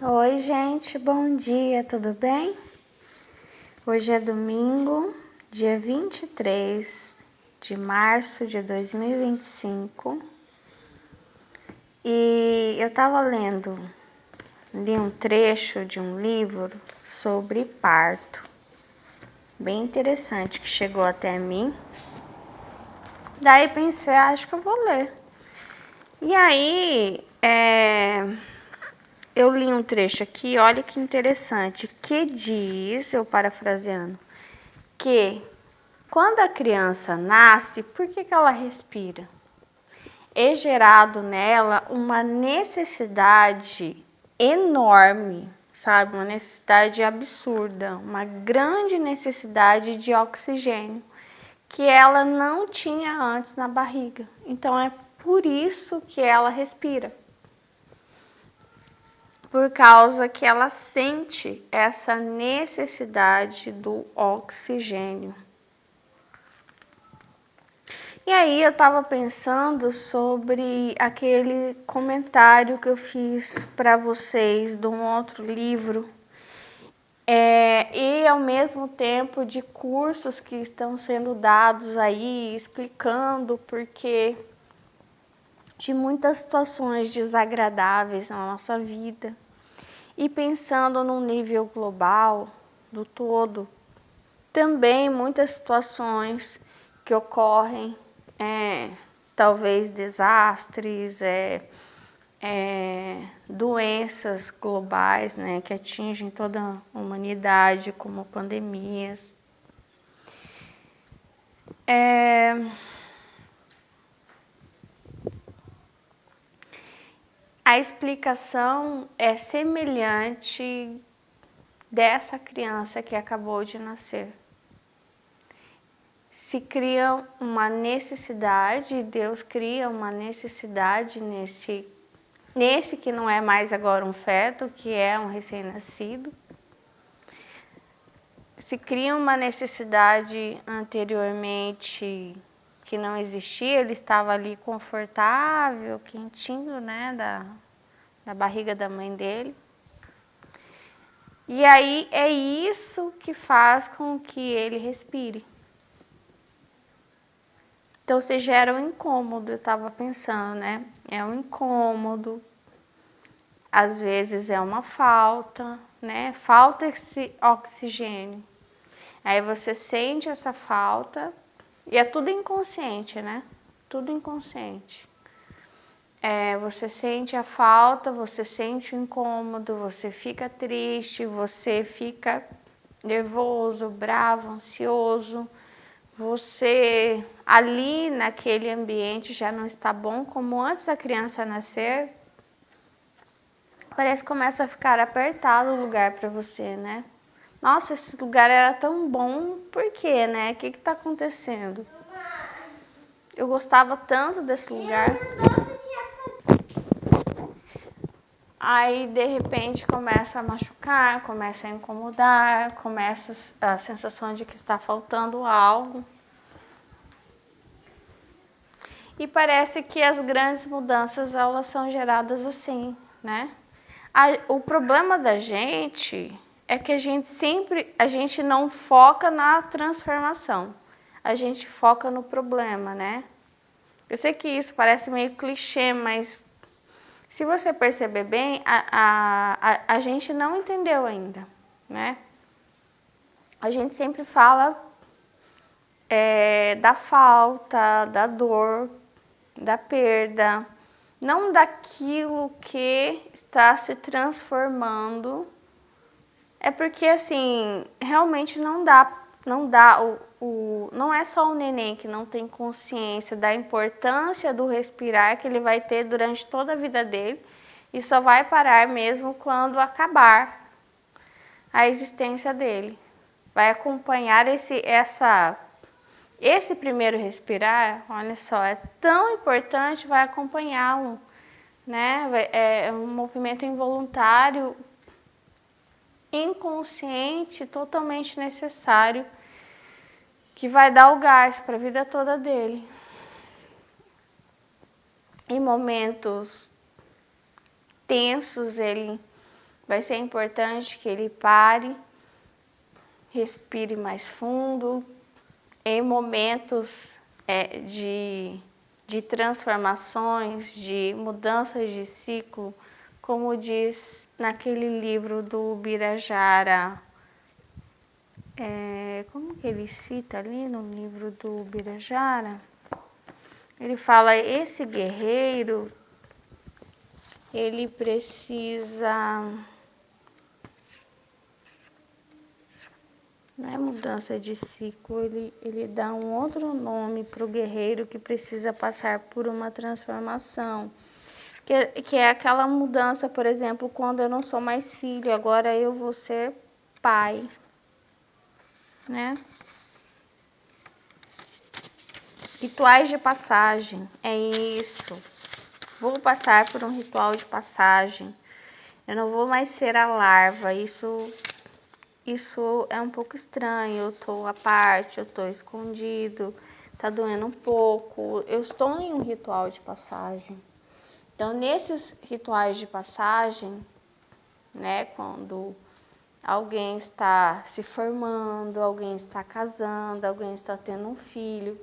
Oi, gente, bom dia, tudo bem? Hoje é domingo, dia 23 de março de 2025 e eu tava li um trecho de um livro sobre parto, bem interessante, que chegou até mim. Daí pensei, acho que eu vou ler. E aí, eu li um trecho aqui, olha que interessante, que diz, eu parafraseando, que quando a criança nasce, por que ela respira? É gerado nela uma necessidade enorme, sabe? Uma necessidade absurda, uma grande necessidade de oxigênio que ela não tinha antes na barriga. Então é por isso que ela respira. Por causa que ela sente essa necessidade do oxigênio. E aí eu tava pensando sobre aquele comentário que eu fiz para vocês de um outro livro, e ao mesmo tempo de cursos que estão sendo dados aí, explicando porque de muitas situações desagradáveis na nossa vida. E pensando num nível global, do todo, também muitas situações que ocorrem, talvez desastres, doenças globais, né, que atingem toda a humanidade, como pandemias. A explicação é semelhante dessa criança que acabou de nascer. Se cria uma necessidade, Deus cria uma necessidade nesse que não é mais agora um feto, que é um recém-nascido. Se cria uma necessidade anteriormente que não existia, ele estava ali confortável, quentinho, né, da barriga da mãe dele. E aí é isso que faz com que ele respire. Então se gera um incômodo, eu estava pensando, né? É um incômodo, às vezes é uma falta, né? Falta esse oxigênio. Aí você sente essa falta e é tudo inconsciente, né? Tudo inconsciente. Você sente a falta, você sente o incômodo, você fica triste, você fica nervoso, bravo, ansioso. Você ali naquele ambiente já não está bom, como antes da criança nascer. Parece que começa a ficar apertado o lugar para você, né? Nossa, esse lugar era tão bom, por quê, né? O que está acontecendo? Eu gostava tanto desse lugar. Aí, de repente, começa a machucar, começa a incomodar, começa a sensação de que está faltando algo. E parece que as grandes mudanças, elas são geradas assim, né? O problema da gente é que a gente não foca na transformação. A gente foca no problema, né? Eu sei que isso parece meio clichê, mas se você perceber bem, a gente não entendeu ainda, né? A gente sempre fala da falta, da dor, da perda, não daquilo que está se transformando. É porque assim, realmente não dá não é só o neném que não tem consciência da importância do respirar que ele vai ter durante toda a vida dele e só vai parar mesmo quando acabar a existência dele. Vai acompanhar esse primeiro respirar, olha só, é tão importante, vai acompanhar né? É um movimento involuntário, inconsciente, totalmente necessário, que vai dar o gás para a vida toda dele. Em momentos tensos, ele vai ser importante que ele pare, respire mais fundo, em momentos de transformações, de mudanças de ciclo, como diz naquele livro do Birajara. Como que ele cita ali no livro do Birajara? Ele fala, esse guerreiro, ele precisa... Não é mudança de ciclo, ele dá um outro nome para o guerreiro que precisa passar por uma transformação. Que é aquela mudança, por exemplo, quando eu não sou mais filho, agora eu vou ser pai, né? Rituais de passagem, é isso. Vou passar por um ritual de passagem. Eu não vou mais ser a larva, isso é um pouco estranho, eu tô à parte, eu tô escondido, tá doendo um pouco, eu estou em um ritual de passagem. Então, nesses rituais de passagem, né, quando alguém está se formando, alguém está casando, alguém está tendo um filho,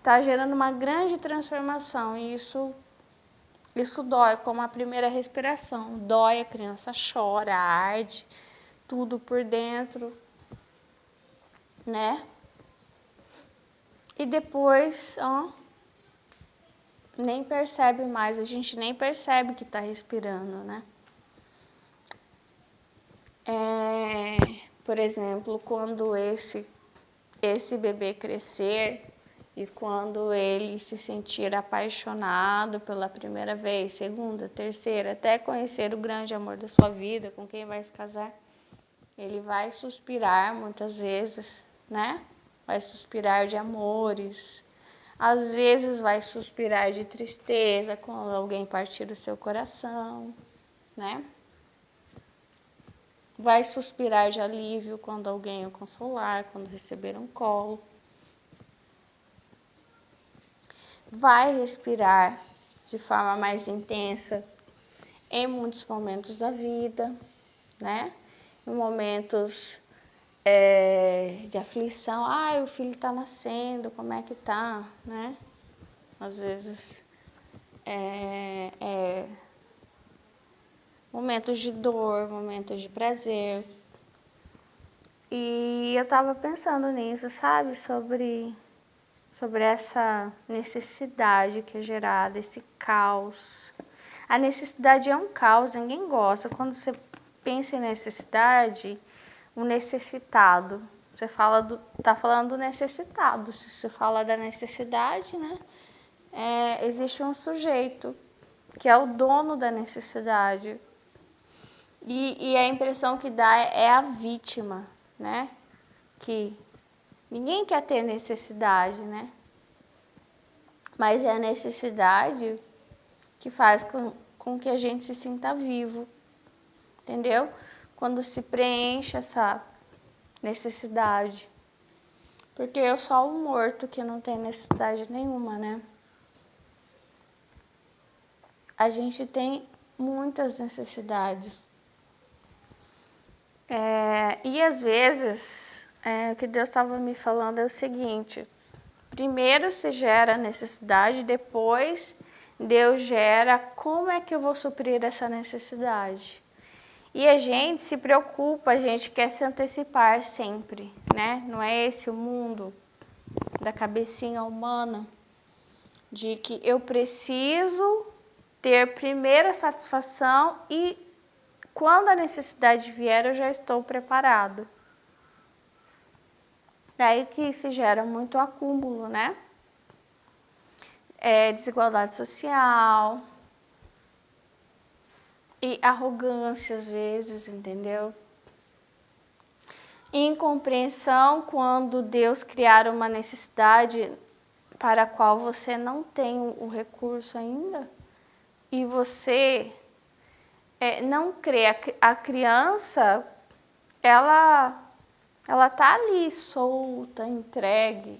tá gerando uma grande transformação e isso dói, como a primeira respiração, dói, a criança chora, arde, tudo por dentro, né? E depois, ó, nem percebe mais, a gente nem percebe que tá respirando, né? Por exemplo, quando esse bebê crescer e quando ele se sentir apaixonado pela primeira vez, segunda, terceira, até conhecer o grande amor da sua vida, com quem vai se casar, ele vai suspirar muitas vezes, né? Vai suspirar de amores, às vezes vai suspirar de tristeza quando alguém partir o seu coração, né? Vai suspirar de alívio quando alguém o consolar, quando receber um colo. Vai respirar de forma mais intensa em muitos momentos da vida, né? Em momentos de aflição, o filho está nascendo, como é que tá, né? Às vezes momentos de dor, momentos de prazer. E eu tava pensando nisso, sabe? Sobre essa necessidade que é gerada, esse caos. A necessidade é um caos, ninguém gosta. Quando você pensa em necessidade, o necessitado, você tá falando do necessitado. Se você fala da necessidade, né? Existe um sujeito que é o dono da necessidade. E a impressão que dá é a vítima, né? Que ninguém quer ter necessidade, né? Mas é a necessidade que faz com que a gente se sinta vivo, entendeu? Quando se preenche essa necessidade. Porque eu sou um morto que não tem necessidade nenhuma, né? A gente tem muitas necessidades. E às vezes, o que Deus estava me falando é o seguinte: primeiro se gera a necessidade, depois Deus gera como é que eu vou suprir essa necessidade. E a gente se preocupa, a gente quer se antecipar sempre, né? Não é esse o mundo da cabecinha humana, de que eu preciso ter primeiro a satisfação e quando a necessidade vier eu já estou preparado. Daí que se gera muito acúmulo, né? Desigualdade social e arrogância às vezes, entendeu? Incompreensão quando Deus criar uma necessidade para a qual você não tem o recurso ainda e você não crê. A criança, ela tá ali solta, entregue.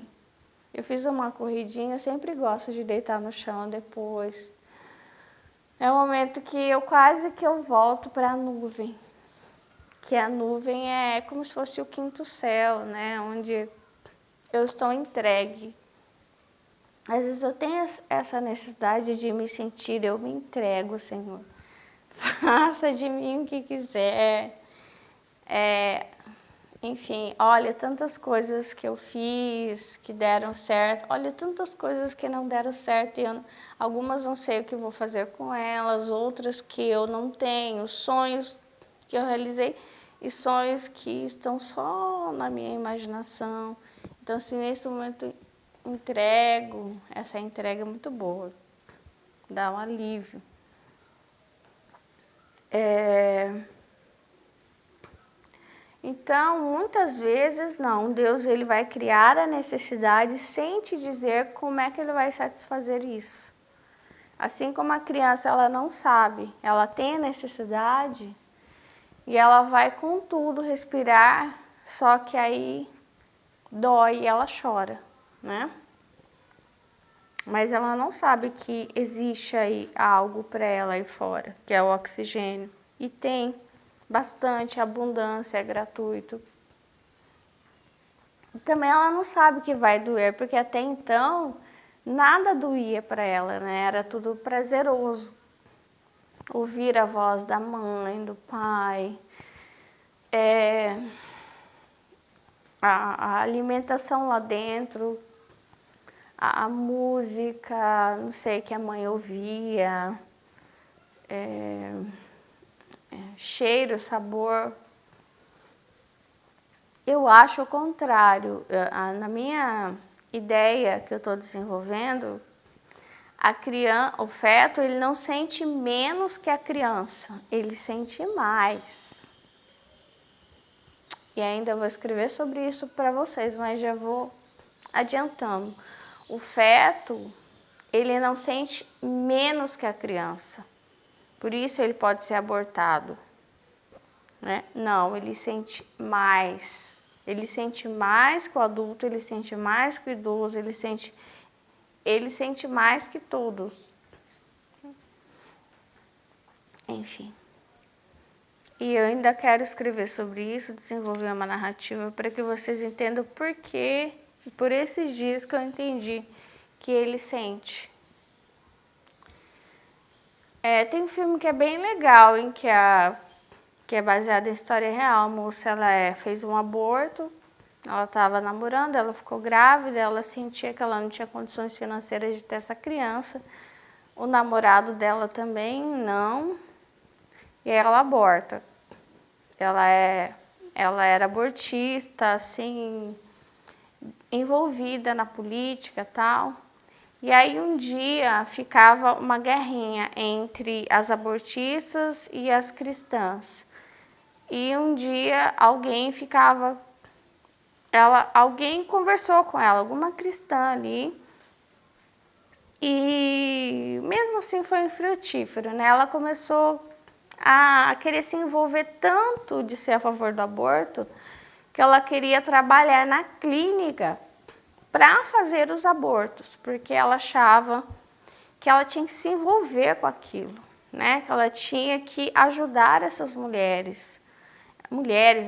Eu fiz uma corridinha, eu sempre gosto de deitar no chão depois É o momento que eu quase que eu volto para a nuvem. Que a nuvem é como se fosse o quinto céu, né? Onde eu estou entregue. Às vezes eu tenho essa necessidade de me sentir, eu me entrego, Senhor. Faça de mim o que quiser. Enfim, olha tantas coisas que eu fiz que deram certo, olha tantas coisas que não deram certo e algumas não sei o que vou fazer com elas, outras que eu não tenho, sonhos que eu realizei e sonhos que estão só na minha imaginação. Então, assim, nesse momento entrego, essa entrega é muito boa, dá um alívio. Então, muitas vezes, não, Deus ele vai criar a necessidade sem te dizer como é que ele vai satisfazer isso. Assim como a criança ela não sabe, ela tem a necessidade e ela vai com tudo respirar, só que aí dói e ela chora, né? Mas ela não sabe que existe aí algo para ela aí fora, que é o oxigênio. E tem bastante abundância, é gratuito. Também ela não sabe que vai doer, porque até então nada doía para ela, né? Era tudo prazeroso. Ouvir a voz da mãe, do pai, a alimentação lá dentro, a música, não sei, que a mãe ouvia, cheiro, sabor. Eu acho o contrário. Na minha ideia que eu estou desenvolvendo, a criança, o feto, ele não sente menos que a criança, ele sente mais. E ainda vou escrever sobre isso para vocês, mas já vou adiantando. O feto, ele não sente menos que a criança, por isso ele pode ser abortado, né? Não, ele sente mais. Ele sente mais que o adulto, ele sente mais que o idoso, ele sente mais que todos. Enfim. E eu ainda quero escrever sobre isso, desenvolver uma narrativa para que vocês entendam por quê, por esses dias que eu entendi que ele sente. Tem um filme que é bem legal, em que é baseado em história real. A moça fez um aborto, ela estava namorando, ela ficou grávida, ela sentia que ela não tinha condições financeiras de ter essa criança. O namorado dela também não, e aí ela aborta. Ela era abortista, assim, envolvida na política e tal. E aí um dia ficava uma guerrinha entre as abortistas e as cristãs. E um dia alguém conversou com ela, alguma cristã ali. E mesmo assim foi infrutífero, né? Ela começou a querer se envolver tanto de ser a favor do aborto que ela queria trabalhar na clínica para fazer os abortos, porque ela achava que ela tinha que se envolver com aquilo, né? Que ela tinha que ajudar essas mulheres,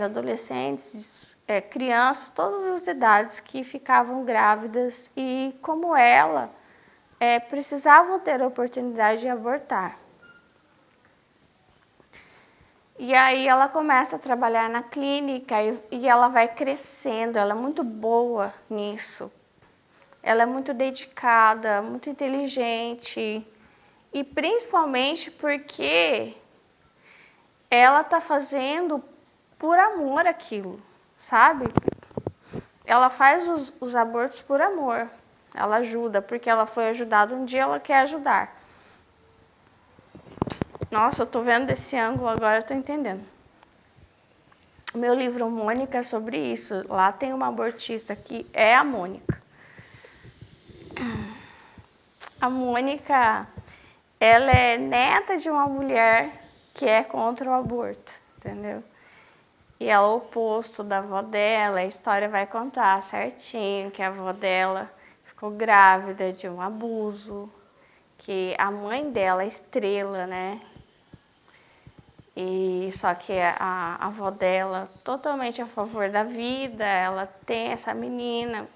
adolescentes, crianças, todas as idades que ficavam grávidas e como ela precisavam ter a oportunidade de abortar. E aí ela começa a trabalhar na clínica e ela vai crescendo, ela é muito boa nisso. Ela é muito dedicada, muito inteligente e principalmente porque ela tá fazendo por amor aquilo, sabe? Ela faz os abortos por amor. Ela ajuda, porque ela foi ajudada um dia, ela quer ajudar. Nossa, eu tô vendo desse ângulo agora, eu tô entendendo. O meu livro Mônica é sobre isso. Lá tem uma abortista que é a Mônica. A Mônica, ela é neta de uma mulher que é contra o aborto, entendeu? E ela é o oposto da avó dela. A história vai contar certinho que a avó dela ficou grávida de um abuso, que a mãe dela é estrela, né? E só que a avó dela, totalmente a favor da vida, ela tem essa menina.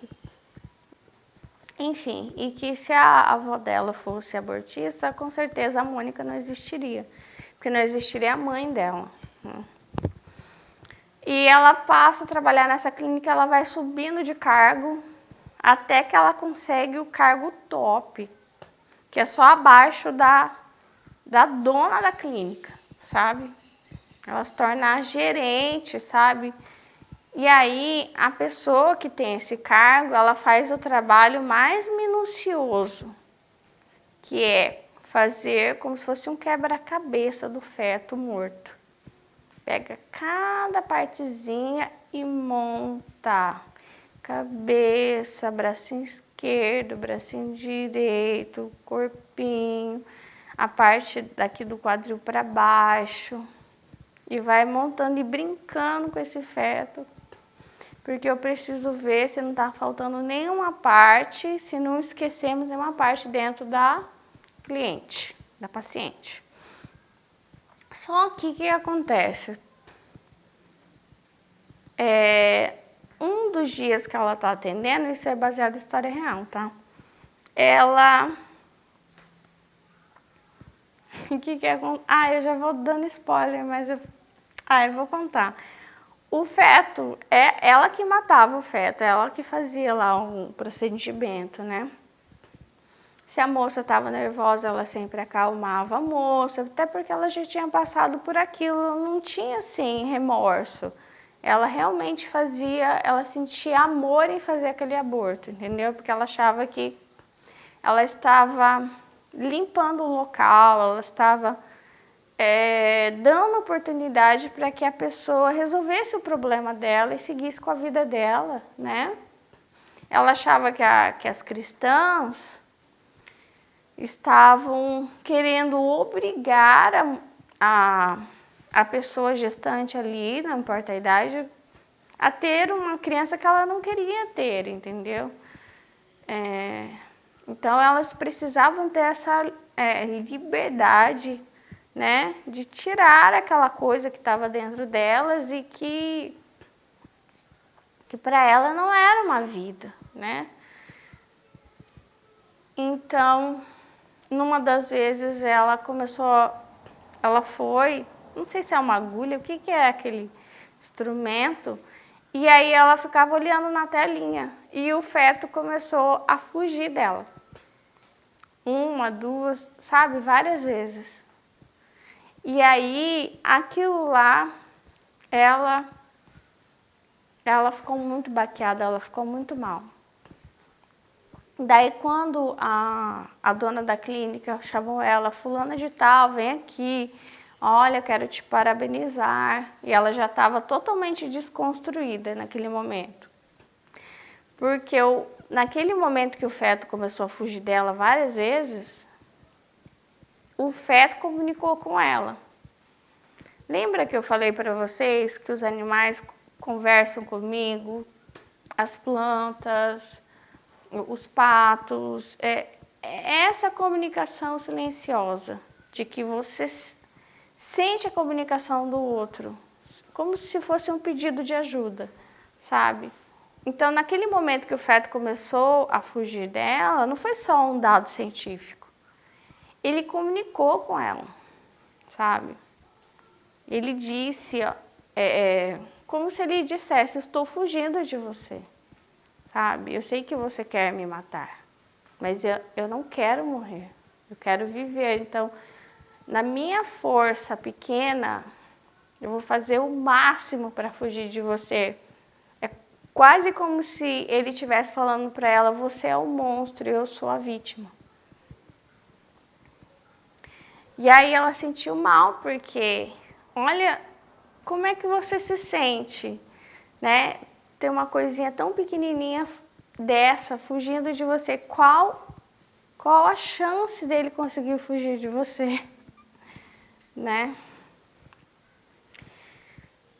Enfim, e que se a avó dela fosse abortista, com certeza a Mônica não existiria, porque não existiria a mãe dela. E ela passa a trabalhar nessa clínica, ela vai subindo de cargo, até que ela consegue o cargo top, que é só abaixo da dona da clínica, sabe? Ela se torna gerente, sabe? E aí, a pessoa que tem esse cargo, ela faz o trabalho mais minucioso, que é fazer como se fosse um quebra-cabeça do feto morto. Pega cada partezinha e monta. Cabeça, bracinho esquerdo, bracinho direito, corpinho, a parte daqui do quadril para baixo. E vai montando e brincando com esse feto, porque eu preciso ver se não está faltando nenhuma parte, se não esquecemos nenhuma parte dentro da cliente, da paciente. Só que o que acontece? Um dos dias que ela está atendendo, isso é baseado em história real, tá? Ela... O que acontece? Eu já vou dando spoiler, mas eu vou contar. O feto, é ela que matava o feto, é ela que fazia lá um procedimento, né? Se a moça estava nervosa, ela sempre acalmava a moça, até porque ela já tinha passado por aquilo, não tinha, assim, remorso. Ela realmente fazia, ela sentia amor em fazer aquele aborto, entendeu? Porque ela achava que ela estava limpando o local, ela estava dando oportunidade para que a pessoa resolvesse o problema dela e seguisse com a vida dela, né? Ela achava que as cristãs estavam querendo obrigar a pessoa gestante ali, não importa a idade, a ter uma criança que ela não queria ter, entendeu? Então, elas precisavam ter essa liberdade, né, de tirar aquela coisa que estava dentro delas e que para ela não era uma vida, né? Então, numa das vezes ela foi, não sei se é uma agulha, o que é aquele instrumento, e aí ela ficava olhando na telinha e o feto começou a fugir dela. Uma, duas, sabe, várias vezes. E aí, aquilo lá, ela ficou muito baqueada, ela ficou muito mal. Daí, quando a dona da clínica chamou ela, fulana de tal, vem aqui, olha, quero te parabenizar. E ela já estava totalmente desconstruída naquele momento. Porque naquele momento que o feto começou a fugir dela várias vezes, o feto comunicou com ela. Lembra que eu falei para vocês que os animais conversam comigo, as plantas, os patos, essa comunicação silenciosa, de que você sente a comunicação do outro, como se fosse um pedido de ajuda, sabe? Então, naquele momento que o feto começou a fugir dela, não foi só um dado científico. Ele comunicou com ela, sabe? Ele disse, como se ele dissesse, estou fugindo de você, sabe? Eu sei que você quer me matar, mas eu não quero morrer, eu quero viver. Então, na minha força pequena, eu vou fazer o máximo para fugir de você. É quase como se ele estivesse falando para ela, você é o monstro e eu sou a vítima. E aí ela sentiu mal, porque, olha, como é que você se sente, né? Ter uma coisinha tão pequenininha dessa fugindo de você. Qual a chance dele conseguir fugir de você, né?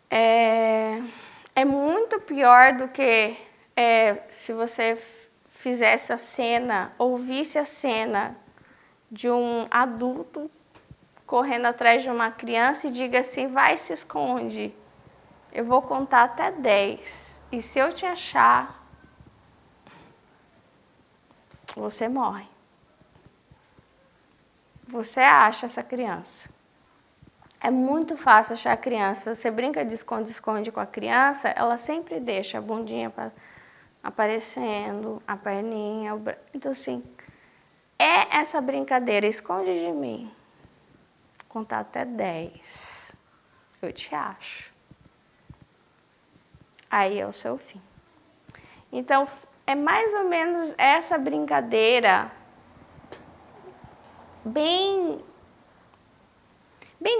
É muito pior do que se você fizesse a cena, ouvisse a cena de um adulto correndo atrás de uma criança e diga assim: vai, se esconde. Eu vou contar até 10. E se eu te achar, você morre. Você acha essa criança. É muito fácil achar a criança. Você brinca de esconde-esconde com a criança, ela sempre deixa a bundinha aparecendo, a perninha. Então, assim, é essa brincadeira. Esconde de mim. Contar até 10. Eu te acho. Aí é o seu fim. Então, é mais ou menos essa brincadeira bem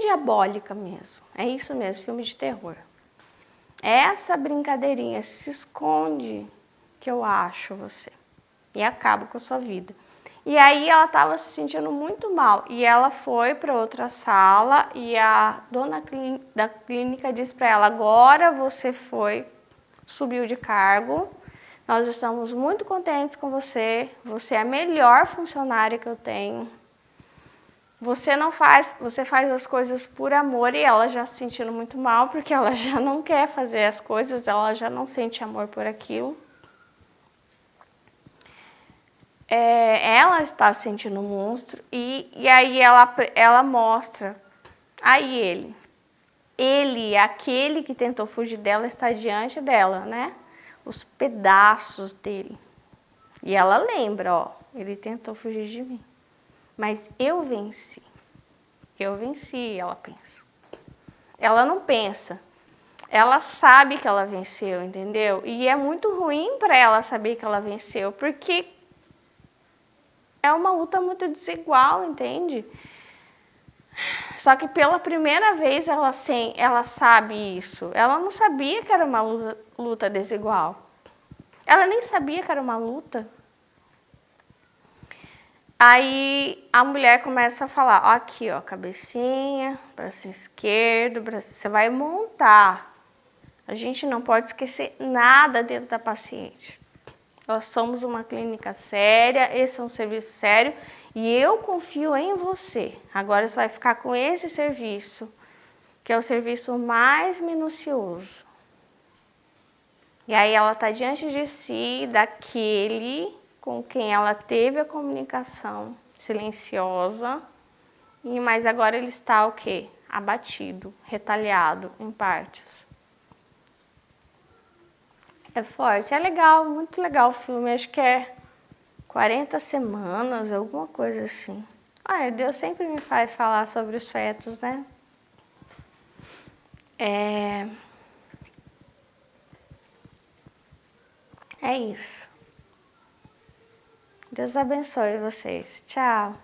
diabólica mesmo. É isso mesmo, filme de terror. É essa brincadeirinha, se esconde que eu acho você. E acabo com a sua vida. E aí ela estava se sentindo muito mal. E ela foi para outra sala e a dona da clínica disse para ela: agora você subiu de cargo. Nós estamos muito contentes com você. Você é a melhor funcionária que eu tenho. Você faz as coisas por amor. E ela já se sentindo muito mal, porque ela já não quer fazer as coisas, ela já não sente amor por aquilo. Ela está se sentindo um monstro e aí ela mostra. Aí ele, aquele que tentou fugir dela, está diante dela, né? Os pedaços dele. E ela lembra, ó, ele tentou fugir de mim. Mas eu venci. Eu venci, ela pensa. Ela não pensa. Ela sabe que ela venceu, entendeu? E é muito ruim para ela saber que ela venceu, porque é uma luta muito desigual, entende? Só que pela primeira vez ela sabe isso. Ela não sabia que era uma luta desigual. Ela nem sabia que era uma luta. Aí a mulher começa a falar: ó, aqui, ó, cabecinha, braço esquerdo, você vai montar. A gente não pode esquecer nada dentro da paciente. Nós somos uma clínica séria, esse é um serviço sério e eu confio em você. Agora você vai ficar com esse serviço, que é o serviço mais minucioso. E aí ela está diante de si, daquele com quem ela teve a comunicação silenciosa, mas agora ele está o quê? Abatido, retalhado em partes. É forte, é legal, muito legal o filme, acho que é 40 semanas, alguma coisa assim. Deus sempre me faz falar sobre os fetos, né? É isso. Deus abençoe vocês. Tchau.